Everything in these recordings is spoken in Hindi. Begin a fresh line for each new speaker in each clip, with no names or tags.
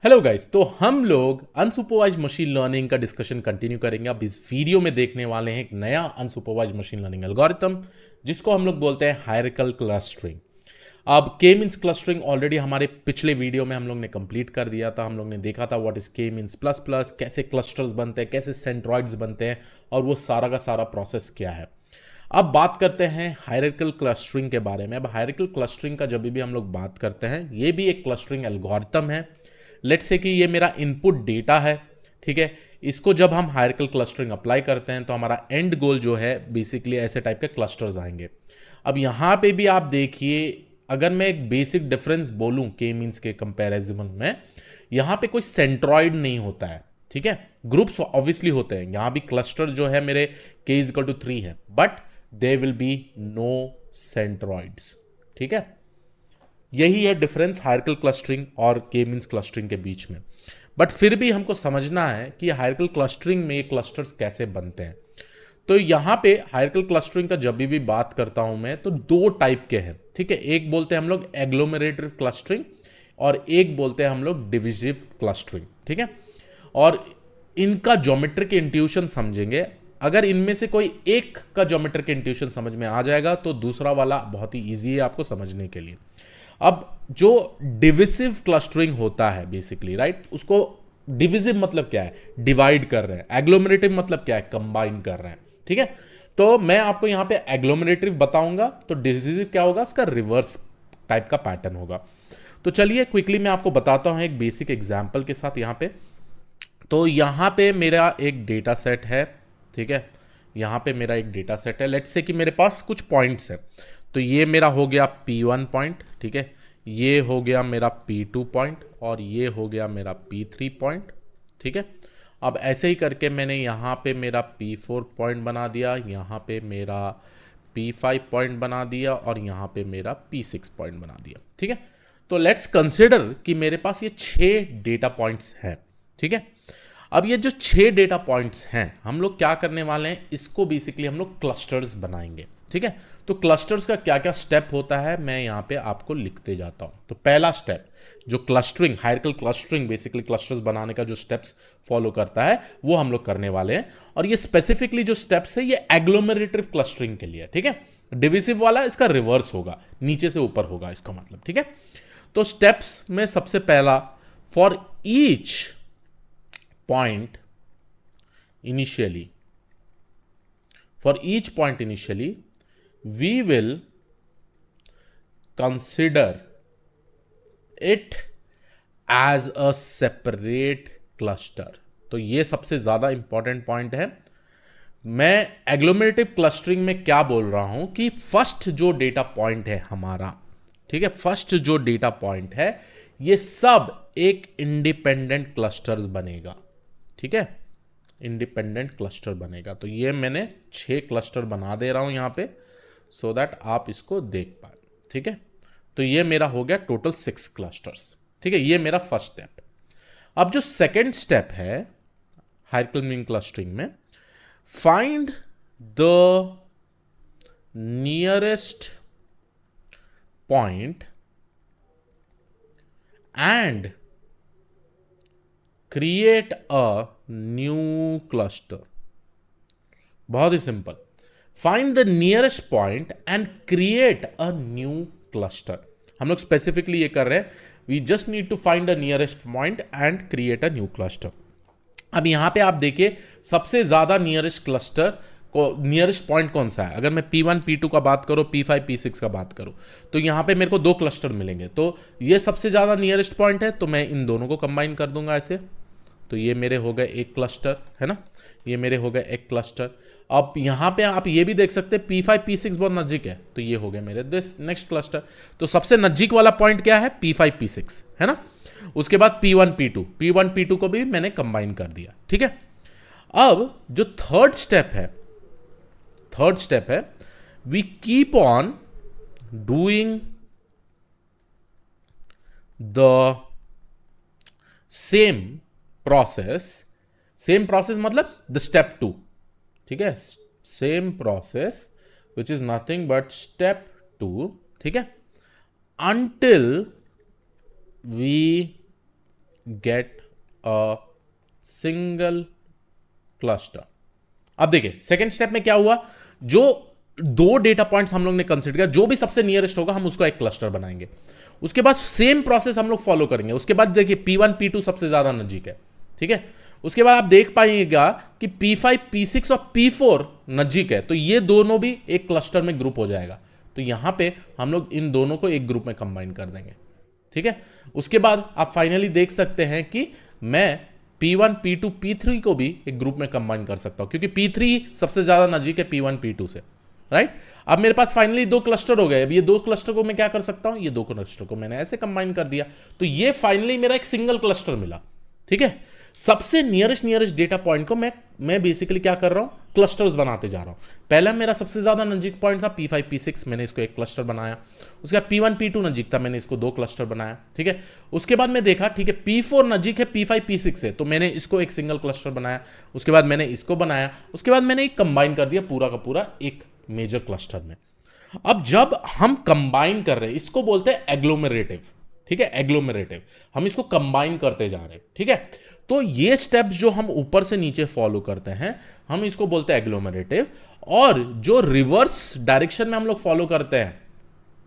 हेलो गाइस, तो हम लोग अनसुपरवाइज्ड मशीन लर्निंग का डिस्कशन कंटिन्यू करेंगे। अब इस वीडियो में देखने वाले हैं एक नया अनसुपरवाइज्ड मशीन लर्निंग एल्गोरिथम जिसको हम लोग बोलते हैं हायरार्किकल क्लस्टरिंग। अब के मींस क्लस्टरिंग ऑलरेडी हमारे पिछले वीडियो में हम लोग ने कंप्लीट कर दिया था। हम लोग ने देखा था व्हाट इज के मींस प्लस प्लस, कैसे क्लस्टर्स बनते हैं, कैसे सेंट्रॉइड्स बनते हैं और वो सारा का सारा प्रोसेस क्या है। अब बात करते हैं हायरार्किकल क्लस्टरिंग के बारे में। अब हायरार्किकल क्लस्टरिंग का जब भी हम लोग बात करते हैं, ये भी एक क्लस्टरिंग एल्गोरिथम है। लेट्स से कि ये मेरा इनपुट डेटा है, ठीक है। इसको जब हम हायरार्किकल क्लस्टरिंग अप्लाई करते हैं तो हमारा एंड गोल जो है बेसिकली ऐसे टाइप के क्लस्टर्स आएंगे। अब यहाँ पे भी आप देखिए, अगर मैं एक बेसिक डिफरेंस बोलूं के मींस के कंपैरिजन में, यहाँ पे कोई सेंट्रॉइड नहीं होता है, ठीक है। ग्रुप्स ऑब्वियसली होते हैं, यहाँ भी क्लस्टर जो है मेरे k इज इक्वल टू 3 है, but they will be no centroids, ठीक है। यही है डिफरेंस हायरार्किकल क्लस्टरिंग और के मींस क्लस्टरिंग के बीच में। बट फिर भी हमको समझना है कि हायरार्किकल क्लस्टरिंग में ये क्लस्टर्स कैसे बनते हैं। तो यहाँ पे हायरार्किकल क्लस्टरिंग का जब भी बात करता हूं मैं, तो दो टाइप के हैं, ठीक है। एक बोलते हैं हम लोग एग्लोमेरेटिव क्लस्टरिंग और एक बोलते हैं हम लोग डिविजिव क्लस्टरिंग, ठीक है। और इनका ज्योमेट्रिक इंट्यूशन समझेंगे। अगर इनमें से कोई एक का ज्योमेट्रिक इंट्यूशन समझ में आ जाएगा तो दूसरा वाला बहुत ही ईजी है आपको समझने के लिए। अब जो डिविसिव क्लस्टरिंग होता है बेसिकली, राइट, उसको डिविजिव मतलब क्या है, डिवाइड कर रहे हैं। एग्लोमरेटिव मतलब क्या है, कंबाइन कर रहे हैं, ठीक है। तो मैं आपको यहां पे एग्लोमरेटिव बताऊंगा, तो डिविजिव क्या होगा, उसका रिवर्स टाइप का पैटर्न होगा। तो चलिए क्विकली मैं आपको बताता हूं एक बेसिक एग्जांपल के साथ। यहां पे तो यहां पे मेरा एक डेटा सेट है, ठीक है। यहां पे मेरा एक डेटा सेट है। लेट्स से कि मेरे पास कुछ पॉइंट्स है। तो ये मेरा हो गया P1 पॉइंट, ठीक है। ये हो गया मेरा P2 पॉइंट और ये हो गया मेरा P3 पॉइंट, ठीक है। अब ऐसे ही करके मैंने यहाँ पे मेरा P4 पॉइंट बना दिया, यहाँ पे मेरा P5 पॉइंट बना दिया और यहाँ पे मेरा P6 पॉइंट बना दिया, ठीक है। तो लेट्स कंसिडर कि मेरे पास ये 6 डेटा पॉइंट्स हैं, ठीक है। अब ये जो 6 डेटा पॉइंट्स हैं, हम लोग क्या करने वाले हैं, इसको बेसिकली हम लोग क्लस्टर्स बनाएंगे, ठीक है। तो क्लस्टर्स का क्या क्या स्टेप होता है मैं यहाँ पे आपको लिखते जाता हूँ। तो पहला स्टेप जो clustering, hierarchical clustering basically clusters बनाने का जो स्टेप्स फॉलो करता है वो हम लोग करने वाले हैं। और ये स्पेसिफिकली जो स्टेप्स है ये एग्लोमेरेटिव क्लस्टरिंग के लिए, ठीक है। डिविसिव वाला इसका रिवर्स होगा, नीचे से ऊपर होगा इसका मतलब, ठीक है। तो स्टेप्स में सबसे पहला, for each point initially, we will consider it as a separate cluster। तो ये सबसे ज्यादा इंपॉर्टेंट पॉइंट है। मैं एग्लोमेरेटिव क्लस्टरिंग में क्या बोल रहा हूं कि फर्स्ट जो डेटा पॉइंट है हमारा, ठीक है, फर्स्ट जो डेटा पॉइंट है ये सब एक इंडिपेंडेंट क्लस्टर बनेगा, ठीक है, इंडिपेंडेंट क्लस्टर बनेगा। तो ये मैंने 6 क्लस्टर बना दे रहा हूं यहां पे सो दैट आप इसको देख पाए, ठीक है। तो ये मेरा हो गया टोटल 6 क्लस्टर्स, ठीक है। ये मेरा फर्स्ट स्टेप। अब जो सेकेंड स्टेप है हायरार्किकल क्लस्टरिंग में, find the nearest point and create a new cluster. बहुत ही simple, find the nearest point and create a new cluster. हम लोग स्पेसिफिकली ये कर रहे हैं, we just need to find the nearest point and create a new cluster. अब यहां पे आप देखिए सबसे ज्यादा नियरेस्ट क्लस्टर को, नियरेस्ट पॉइंट कौन सा है। अगर मैं P1 P2 का बात करूं, P5 P6 का बात करूं, तो यहां पे मेरे को 2 क्लस्टर मिलेंगे। तो ये सबसे ज्यादा नियरेस्ट पॉइंट है, तो मैं इन दोनों को कंबाइन कर दूंगा ऐसे। तो ये मेरे हो गए एक क्लस्टर, है ना, ये मेरे हो गए एक क्लस्टर। अब यहां पे आप ये भी देख सकते हैं P5 P6 बहुत नजदीक है, तो ये हो गए मेरे नेक्स्ट क्लस्टर। तो सबसे नजदीक वाला पॉइंट क्या है, P5 P6, है ना। उसके बाद P1 P2 को भी मैंने कंबाइन कर दिया, ठीक है। अब जो थर्ड स्टेप है, we keep on doing the same process मतलब द स्टेप 2, ठीक है, same process which is nothing but step 2, ठीक है, until we get a single cluster. अब देखिए सेकेंड स्टेप में क्या हुआ, जो दो डेटा पॉइंट्स हम लोग ने कंसिडर किया, जो भी सबसे नियरेस्ट होगा हम उसको एक क्लस्टर बनाएंगे। उसके बाद सेम प्रोसेस हम लोग फॉलो करेंगे। उसके बाद देखिए P1 P2 सबसे ज्यादा नजदीक है, ठीक है। उसके बाद आप देख पाएंगे कि P5 P6 और P4 नजदीक है, तो ये दोनों भी एक क्लस्टर में ग्रुप हो जाएगा। तो यहां पे हम लोग इन दोनों को एक ग्रुप में कंबाइन कर देंगे, ठीक है। उसके बाद आप फाइनली देख सकते हैं कि मैं P1 P2 P3 को भी एक ग्रुप में कंबाइन कर सकता हूं, क्योंकि P3 सबसे ज्यादा नजदीक है P1 P2 से, राइट। अब मेरे पास फाइनली दो क्लस्टर हो गए। अब ये दो क्लस्टर को मैं क्या कर सकता हूं, ये दो क्लस्टर को मैंने ऐसे कंबाइन कर दिया, तो ये फाइनली मेरा एक सिंगल क्लस्टर मिला, ठीक है। सबसे नियरेस्ट डेटा पॉइंट को मैं बेसिकली क्या कर रहा हूं, क्लस्टर्स बनाते जा रहा हूं। पहला मेरा सबसे ज्यादा नजदीक पॉइंट था P5 P6, मैंने इसको एक क्लस्टर बनाया। उसके बाद P1 P2 नजदीक था, मैंने इसको दो क्लस्टर बनाया, ठीक है। उसके बाद मैं देखा ठीक है P4 नजदीक है P5 P6 से, तो मैंने इसको एक सिंगल क्लस्टर बनाया। उसके बाद मैंने इसको बनाया। उसके बाद मैंने एक कंबाइन कर दिया पूरा का पूरा एक मेजर क्लस्टर में। अब जब हम कंबाइन कर रहे हैं, इसको बोलते हैं एग्लोमेरेटिव, ठीक है, एग्लोमेरेटिव। हम इसको कंबाइन करते जा रहे हैं, ठीक है। तो ये स्टेप्स जो हम ऊपर से नीचे फॉलो करते हैं, हम इसको बोलते हैं एग्लोमेरेटिव। और जो रिवर्स डायरेक्शन में हम लोग फॉलो करते हैं,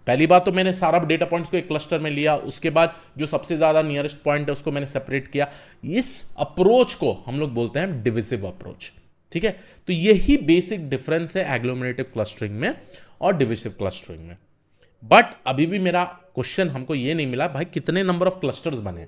पहली बात तो मैंने सारा डेटा पॉइंट्स को एक क्लस्टर में लिया। उसके बाद जो सबसे ज्यादा नियरेस्ट पॉइंट है उसको मैंने सेपरेट किया। इस अप्रोच को हम लोग बोलते हैं डिविसिव अप्रोच, ठीक है। तो यही बेसिक डिफरेंस है एग्लोमेरेटिव क्लस्टरिंग में और डिविसिव क्लस्टरिंग में। बट अभी भी मेरा क्वेश्चन हमको ये नहीं मिला भाई कितने नंबर ऑफ क्लस्टर्स बने।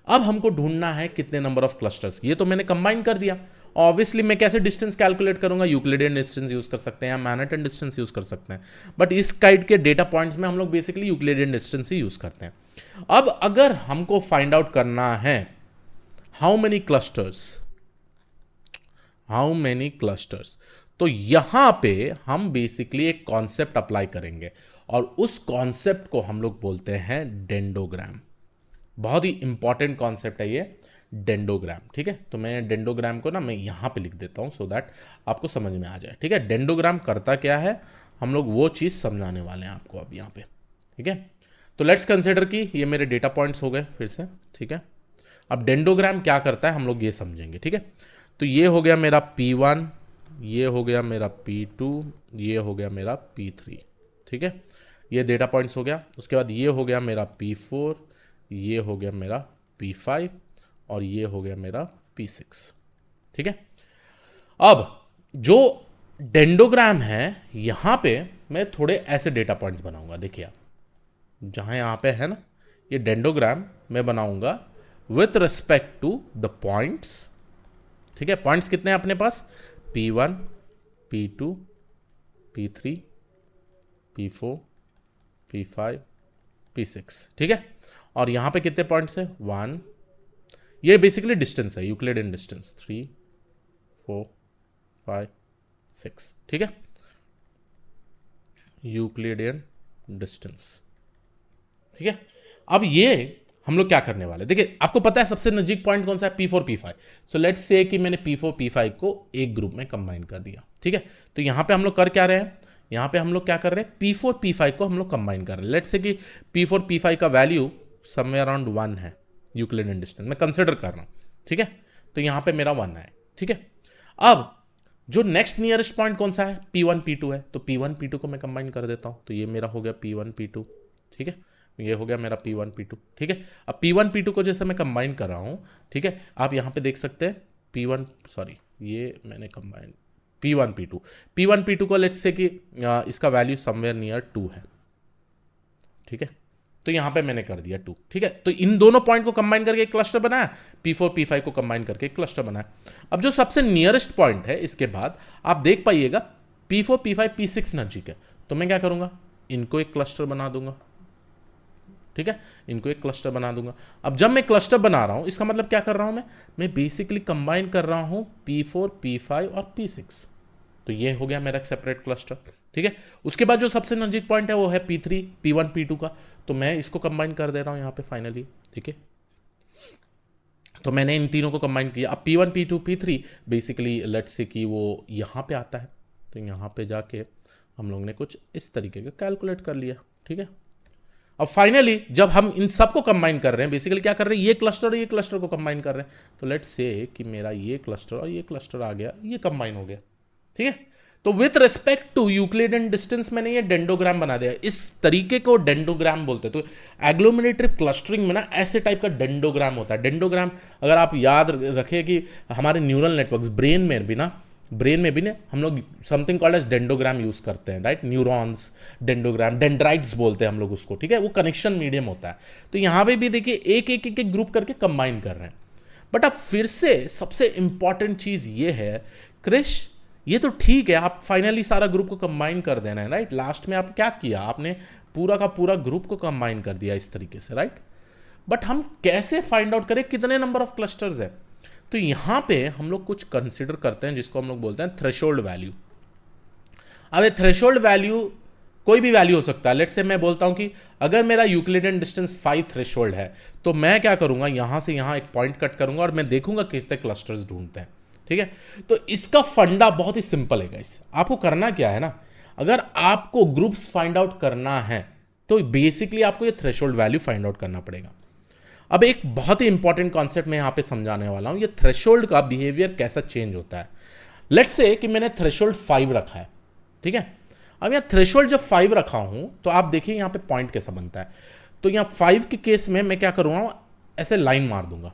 अब हमको ढूंढना है कितने नंबर ऑफ क्लस्टर्स। ये तो मैंने कंबाइन कर दिया। ऑब्वियसली मैं कैसे डिस्टेंस कैलकुलेट करूंगा, यूक्लिडियन डिस्टेंस यूज कर सकते हैं या मैनहट्टन डिस्टेंस यूज कर सकते हैं। बट इस काइड के डेटा पॉइंट्स में हम लोग बेसिकली यूक्लिडियन डिस्टेंस ही यूज करते हैं। अब अगर हमको फाइंड आउट करना है हाउ मेनी क्लस्टर्स, तो यहां पे हम बेसिकली एक कॉन्सेप्ट अप्लाई करेंगे और उस कॉन्सेप्ट को हम लोग बोलते हैं डेंडोग्राम। बहुत ही इंपॉर्टेंट कॉन्सेप्ट है ये डेंडोग्राम, ठीक है। तो मैं डेंडोग्राम को ना मैं यहां पे लिख देता हूं सो दैट आपको समझ में आ जाए, ठीक है। डेंडोग्राम करता क्या है, हम लोग वो चीज समझाने वाले हैं आपको अब यहां पे, ठीक है। तो लेट्स कंसिडर कि ये मेरे डेटा पॉइंट्स हो गए फिर से, ठीक है। अब डेंडोग्राम क्या करता है हम लोग ये समझेंगे, ठीक है। तो ये हो गया मेरा P1, ये हो गया मेरा P2, ये हो गया मेरा P3, ठीक है। ये डेटा पॉइंट्स हो गया। उसके बाद ये हो गया मेरा P4, ये हो गया मेरा P5 और ये हो गया मेरा P6, ठीक है। अब जो डेंडोग्राम है यहां पे मैं थोड़े ऐसे डेटा पॉइंट्स बनाऊंगा। देखिए आप जहां यहां पे है ना, ये डेंडोग्राम मैं बनाऊंगा with respect to the points, ठीक है। पॉइंट्स कितने हैं अपने पास, P1 P2 P3 P4 P5 P6, ठीक है। और यहां पे कितने पॉइंट्स हैं, 1, ये बेसिकली डिस्टेंस है, यूक्लिडियन डिस्टेंस, 3 4 5 6, ठीक है, यूक्लिडियन डिस्टेंस, ठीक है। अब ये हम लोग क्या करने वाले, देखिए आपको पता है सबसे नजदीक पॉइंट कौन सा है, P4 P5। So let's say कि मैंने P4 P5 को एक ग्रुप में कंबाइन कर दिया, ठीक है। तो यहां पे हम लोग कर क्या रहे हैं, यहां पे हम लोग क्या कर रहे हैं, P4 P5 को हम लोग कंबाइन कर रहे हैं। लेट्स से कि P4 P5 का वैल्यू समवेयर अराउंड 1 है, यूक्लिडियन डिस्टेंस मैं कंसिडर कर रहा हूं, ठीक है। तो यहां पे मेरा 1 है, ठीक है। अब जो नेक्स्ट नियरेस्ट पॉइंट कौन सा है, P1 P2 है, तो P1 P2 को मैं कंबाइन कर देता हूं। तो ये मेरा हो गया P1 P2, ठीक है। ये हो गया मेरा P1 P2, ठीक है। अब P1 P2 को जैसे मैं कंबाइन कर रहा हूं, ठीक है, आप यहां पे देख सकते हैं ये मैंने कंबाइन P1 P2 को लेट्स से कि इसका वैल्यू समवेयर नियर 2 है, ठीक है। तो यहां पे मैंने कर दिया 2, ठीक है। तो इन दोनों पॉइंट को कंबाइन करके एक क्लस्टर बनाया, P4 P5 को कंबाइन करके एक क्लस्टर बनाया। अब जो सबसे नियरेस्ट पॉइंट है इसके बाद आप देख पाइएगा P4 P5 P6 नजदीक है, तो मैं क्या करूंगा, इनको एक क्लस्टर बना दूंगा, ठीक है, इनको एक क्लस्टर बना दूंगा। अब जब मैं क्लस्टर बना रहा हूं इसका मतलब क्या कर रहा हूं, मैं बेसिकली कंबाइन कर रहा हूं P4 P5 और P6। तो ये हो गया मेरा एक सेपरेट क्लस्टर, ठीक है। उसके बाद जो सबसे नजदीक पॉइंट है वो है P3 P1 P2 का, तो मैं इसको कंबाइन कर दे रहा हूं यहां पे फाइनली, ठीक है। तो मैंने इन तीनों को कंबाइन किया। अब P1 P2 P3 basically let's say कि वो यहां पे आता है, तो यहां पे जाके हम लोग ने कुछ इस तरीके का कैलकुलेट कर लिया, ठीक है। अब फाइनली जब हम इन सबको कंबाइन कर रहे हैं, बेसिकली क्या कर रहे हैं, ये क्लस्टर और ये क्लस्टर को कंबाइन कर रहे हैं, तो लेट्स से कि मेरा ये क्लस्टर और ये क्लस्टर आ गया, ये कंबाइन हो गया, ठीक है। तो with respect to Euclidean distance मैंने ये डेंडोग्राम बना दिया। इस तरीके को डेंडोग्राम बोलते हैं। तो एग्लोमेरेटिव क्लस्टरिंग में ना ऐसे टाइप का डेंडोग्राम होता है। डेंडोग्राम अगर आप याद रखें कि हमारे न्यूरल नेटवर्क्स ब्रेन में भी ना हम लोग something called as dendrogram use करते हैं, राइट। न्यूरॉन्स, डेंडोग्राम, डेंड्राइट्स बोलते हैं हम लोग उसको, ठीक है। वो कनेक्शन मीडियम होता है। तो यहाँ पे भी देखिए एक एक एक एक ग्रुप करके कंबाइन कर रहे हैं। बट अब फिर से सबसे इंपॉर्टेंट चीज ये है, क्रिश ये तो ठीक है, आप फाइनली सारा ग्रुप को कंबाइन कर देना है, राइट। लास्ट में आप क्या किया, आपने पूरा का पूरा ग्रुप को कंबाइन कर दिया इस तरीके से, राइट। बट हम कैसे फाइंड आउट करें कितने नंबर ऑफ क्लस्टर्स है। तो यहां पे हम लोग कुछ कंसिडर करते हैं जिसको हम लोग बोलते हैं थ्रेशोल्ड वैल्यू। अब ये थ्रेशोल्ड वैल्यू कोई भी वैल्यू हो सकता है। लेट्स से मैं बोलता हूं कि अगर मेरा यूक्लिडियन डिस्टेंस 5 थ्रेशोल्ड है, तो मैं क्या करूंगा, यहां से यहां एक पॉइंट कट करूंगा और मैं देखूंगा कितने क्लस्टर्स ढूंढते हैं, ठीक है। तो इसका फंडा बहुत ही सिंपल है गाइस। आपको करना क्या है ना, अगर आपको ग्रुप्स फाइंड आउट करना है तो बेसिकली आपको ये थ्रेशोल्ड वैल्यू फाइंड आउट करना पड़ेगा। अब एक बहुत ही इंपॉर्टेंट कॉन्सेप्ट मैं यहां पे समझाने वाला हूं, ये थ्रेशोल्ड का बिहेवियर कैसा चेंज होता है। लेट्स से कि मैंने थ्रेशोल्ड 5 रखा है, ठीक है। अब यहां थ्रेशोल्ड जब 5 रखा हूं तो आप देखिए यहां पे पॉइंट कैसा बनता है। तो यहां 5 के केस में मैं क्या करूंगा, ऐसे लाइन मार दूंगा।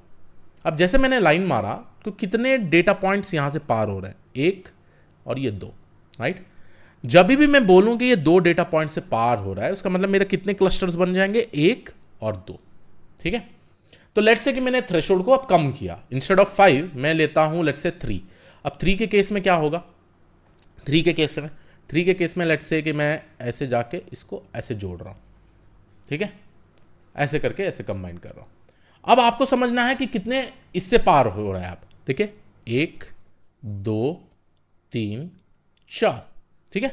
अब जैसे मैंने लाइन मारा तो कितने डेटा पॉइंट्स यहां से पार हो रहे हैं, 1 और ये 2, राइट। जब भी मैं बोलूं कि ये 2 डेटा पॉइंट से पार हो रहा है, उसका मतलब मेरे कितने क्लस्टर्स बन जाएंगे, 1 और 2, ठीक है। तो लेट्स से कि मैंने थ्रेशोल्ड को अब कम किया, इंस्टेड ऑफ 5 मैं लेता हूं लेट्स से 3। अब 3 के केस में क्या होगा, 3 के केस में लेट्स से कि मैं ऐसे जाके इसको ऐसे जोड़ रहा हूं, ठीक है, ऐसे करके ऐसे कंबाइन कर रहा हूं। अब आपको समझना है कि कितने इससे पार हो रहा है। आप देखिए 1 2 3 4, ठीक है।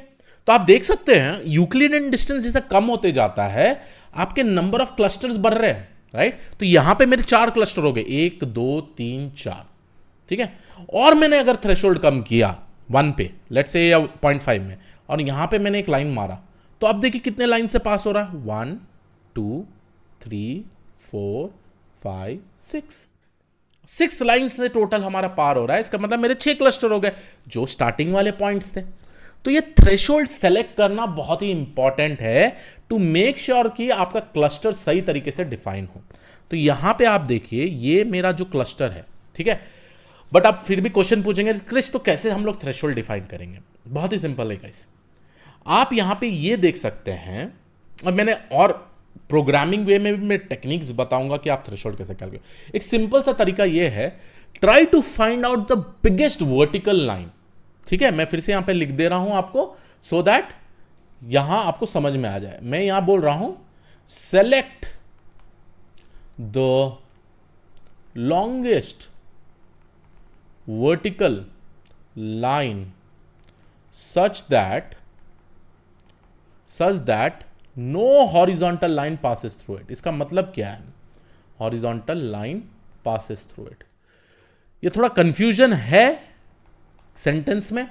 तो आप देख सकते हैं यूक्लिडियन डिस्टेंस जैसा कम होते जाता है, आपके नंबर ऑफ क्लस्टर्स बढ़ रहे हैं, राइट। तो यहां पे मेरे 4 क्लस्टर हो गए, 1 2 3 4, ठीक है। और मैंने अगर थ्रेशोल्ड कम किया 1 पे लेट्स से या 0.5 में, और यहां पे मैंने एक लाइन मारा, तो अब देखिए कितने लाइन से पास हो रहा है, 1 2 3 4 5 6 लाइन से टोटल हमारा पार हो रहा है। इसका मतलब मेरे 6 क्लस्टर हो गए जो स्टार्टिंग वाले पॉइंट्स थे। तो ये थ्रेशोल्ड सेलेक्ट करना बहुत ही इंपॉर्टेंट है टू मेक श्योर कि आपका क्लस्टर सही तरीके से डिफाइन हो। तो यहां पे आप देखिए ये मेरा जो क्लस्टर है, ठीक है। बट आप फिर भी क्वेश्चन पूछेंगे क्रिश तो कैसे हम लोग थ्रेशोल्ड डिफाइन करेंगे। बहुत ही सिंपल है गाइस, आप यहां पे ये देख सकते हैं, और मैंने और प्रोग्रामिंग वे में भी मैं टेक्निक्स बताऊंगा कि आप थ्रेशोल्ड कैसे कैलकुलेट। एक सिंपल सा तरीका ये है, try to find out the biggest vertical line, ठीक है। मैं फिर से यहां पे लिख दे रहा हूं आपको सो दैट यहां आपको समझ में आ जाए। मैं यहां बोल रहा हूं select the longest vertical line such that no horizontal line passes through it। इसका मतलब क्या है, horizontal line passes through it। ये थोड़ा कंफ्यूजन है सेंटेंस में।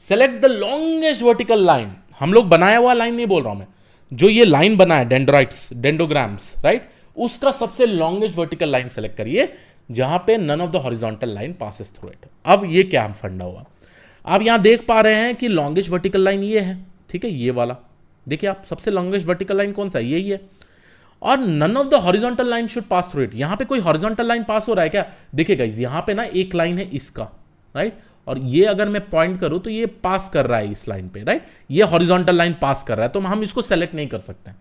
Select the longest vertical line, हम लोग बनाया हुआ लाइन नहीं बोल रहा हूं मैं, जो ये लाइन बना है डेंड्राइट्स, डेंडोग्राम्स, राइट, उसका सबसे लॉन्गेस्ट वर्टिकल लाइन सेलेक्ट करिए जहां पे none of the horizontal line passes through it. अब ये क्या फंडा हुआ, आप यहां देख पा रहे हैं कि लॉन्गेस्ट वर्टिकल लाइन ये है, ठीक है, ये वाला देखिए आप, सबसे लॉन्गेस्ट वर्टिकल लाइन कौन सा है, यही है। और none of the horizontal line should pass through it. यहां पे कोई हॉरिजॉन्टल लाइन पास हो रहा है क्या, देखिए गाइस यहां पे ना एक लाइन है इसका, राइट, और ये अगर मैं पॉइंट करूं तो ये पास कर रहा है इस लाइन पे, राइट, ये हॉरिजॉन्टल लाइन पास कर रहा है, तो हम इसको सेलेक्ट नहीं कर सकते।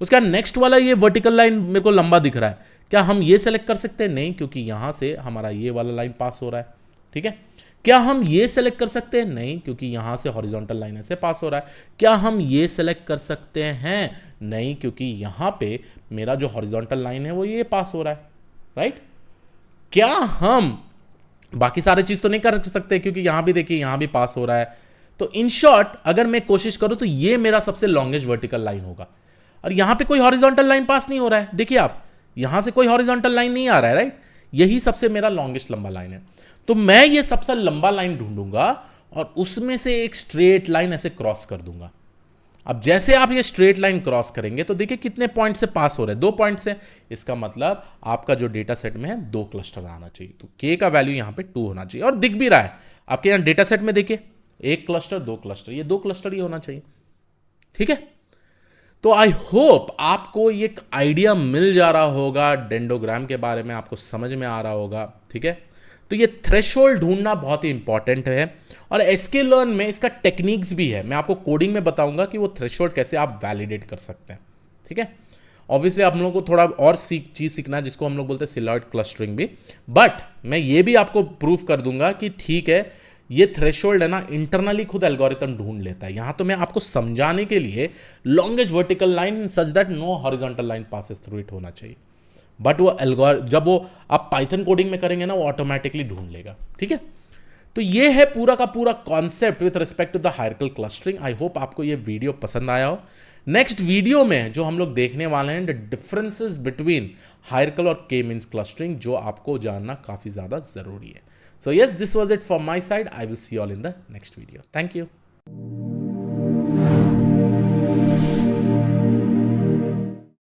उसका नेक्स्ट वाला ये वर्टिकल लाइन मेरे को लंबा दिख रहा है, क्या हम ये सेलेक्ट कर सकते हैं, नहीं, क्योंकि यहां से हमारा ये वाला लाइन पास हो रहा है, ठीक है। क्या हम ये सेलेक्ट कर सकते हैं, नहीं, क्योंकि यहां से हॉरिजॉन्टल लाइन ऐसे पास हो रहा है। क्या हम ये सेलेक्ट कर सकते हैं, नहीं, क्योंकि यहां पे मेरा जो हॉरिजॉन्टल लाइन है वो ये पास हो रहा है, राइट। क्या हम बाकी सारे चीज तो नहीं कर सकते, क्योंकि यहां भी देखिए यहां भी पास हो रहा है। तो इन शॉर्ट अगर मैं कोशिश करूं तो ये मेरा सबसे लॉन्गेस्ट वर्टिकल लाइन होगा, और यहां पे कोई हॉरिजॉन्टल लाइन पास नहीं हो रहा है, देखिए आप यहां से कोई हॉरिजॉन्टल लाइन नहीं आ रहा है, राइट, यही सबसे मेरा लॉन्गेस्ट लंबा लाइन है। तो मैं ये सबसे लंबा लाइन ढूंढूंगा और उसमें से एक स्ट्रेट लाइन ऐसे क्रॉस कर दूंगा। अब जैसे आप ये स्ट्रेट लाइन क्रॉस करेंगे तो देखिए कितने पॉइंट से पास हो रहे हैं, 2 पॉइंट से। इसका मतलब आपका जो डेटा सेट में है 2 क्लस्टर आना चाहिए, तो के का वैल्यू यहां पे 2 होना चाहिए और दिख भी रहा है आपके यहां डेटा सेट में। देखिए 1 क्लस्टर 2 क्लस्टर, ये 2 क्लस्टर ही होना चाहिए, ठीक है। तो आई होप आपको ये आइडिया मिल जा रहा होगा, डेंडोग्राम के बारे में आपको समझ में आ रहा होगा, ठीक है। तो ये थ्रेशोल्ड ढूंढना बहुत ही इंपॉर्टेंट है और एसके लर्न में इसका टेक्निक्स भी है। मैं आपको कोडिंग में बताऊंगा कि वो थ्रेशोल्ड कैसे आप वैलिडेट कर सकते हैं, ठीक है। ऑब्वियसली आप लोगों को थोड़ा और चीज सीखना है जिसको हम लोग बोलते हैं सिलॉइड क्लस्टरिंग भी, बट मैं ये भी आपको प्रूफ कर दूंगा कि ठीक है ये थ्रेशोल्ड है ना इंटरनली खुद एल्गोरिथम ढूंढ लेता है। यहां तो मैं आपको समझाने के लिए longest vertical line such that no horizontal line passes through it होना चाहिए, बट वो जब वो आप पाइथन कोडिंग में करेंगे ना वो ऑटोमेटिकली ढूंढ लेगा, ठीक है। तो ये है पूरा का पूरा concept with respect to the hierarchical clustering. I hope आपको ये वीडियो पसंद आया हो। नेक्स्ट वीडियो में जो हम लोग देखने वाले हैं द डिफरेंसेस बिटवीन हायरार्किकल और के मींस क्लस्टरिंग, जो आपको जानना काफी ज्यादा जरूरी है। So yes, this was it from my side. I will see you all in the next video. Thank you.